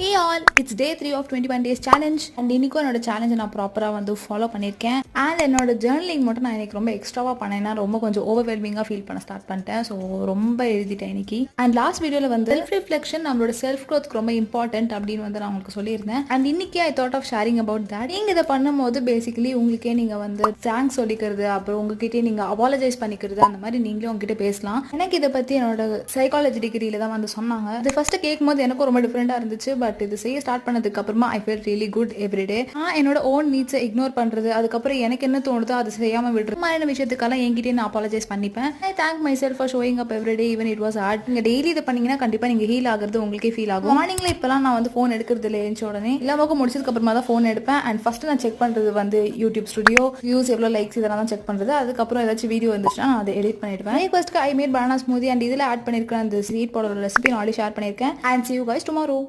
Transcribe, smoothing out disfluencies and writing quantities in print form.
Hey all, it's day 3 of 21 days challenge and இன்னைக்கும் என்னோட சேலஞ்சை நான் ப்ராப்பராக வந்து ஃபாலோ பண்ணியிருக்கேன். அண்ட் என்னோட ஜேர்னலிங் மட்டும் நான் எனக்கு ரொம்ப எக்ஸ்ட்ராவாக பண்ணேன்னா ரொம்ப கொஞ்சம் ஓவர்வெல்மிங்காக ஃபீல் பண்ண ஸ்டார்ட் பண்ணிட்டேன். ஸோ ரொம்ப எழுதிட்டேன் இன்னைக்கு. அண்ட் லாஸ்ட் வீடியோவில் வந்து செல்ஃப் ரிஃப்ளெக்ஷன் நம்மளோட செல்ஃப் க்ரோத்க்கு ரொம்ப இம்பார்ட்டன்ட் அப்படின்னு வந்து நான் உங்களுக்கு சொல்லியிருந்தேன். அண்ட் இன்னைக்கு I thought of sharing about that. நீங்கள் இதை பண்ணும்போது பேசிக்கலி உங்களுக்கே நீங்கள் வந்து தேங்க்ஸ் சொல்லிக்கிறது, அப்புறம் உங்ககிட்டே நீங்கள் அப்பாலஜைஸ் பண்ணிக்கிறது, அந்த மாதிரி நீங்களே உங்ககிட்ட பேசலாம். எனக்கு இதை பற்றி என்னோட சைக்காலஜி டிகிரியில தான் வந்து சொன்னாங்க. இது ஃபர்ஸ்ட் கேட்கும் போது எனக்கும் ரொம்ப டிஃப்ரெண்டாக இருந்துச்சு. பட் இது செய்ய ஸ்டார்ட் பண்ணதுக்கு அப்புறமா I feel really good everyday. என்னோட ஓன் நீட்ஸை இக்னோர் பண்றது, அதுக்கப்புறம் எனக்கு என்ன தோணுதோ அதை செய்யாம விடுறது மாதிரியான விஷயத்துக்கெல்லாம் என்கிட்டே நான் அப்பாலஜைஸ் பண்ணிப்பேன். I thank myself for showing up everyday even it was hard. நீங்க டெய்லி இதை பண்ணீங்கன்னா கண்டிப்பா நீங்க ஹீல் ஆகுறது உங்களுக்கே ஃபீல் ஆகும். மார்னிங்ல இப்பெல்லாம் நான் வந்து ஃபோன் எடுக்கிறது இல்லை. எழுந்த உடனே எல்லா பக்கம் முடிச்சதுக்கு அப்புறமா தான் ஃபோன் எடுப்பேன். அண்ட் ஃபர்ஸ்ட் நான் செக் பண்றது வந்து யூடியூப் ஸ்டுடியோ வியூஸ் எவ்வளோ லைக்ஸ் இதெல்லாம் தான் செக் பண்றது. அதுக்கப்புறம் ஏதாச்சும் வீடியோ வந்துச்சுன்னா நான் அதை எடிட் பண்ணிடுவேன். First I made banana smoothie and இதில் ஆட் பண்ணிருக்கேன் அந்த ஸ்வீட் பவுடர் ரெசிபி நான் ஆல்ரெடி ஷேர் பண்ணியிருக்கேன். And see you guys tomorrow.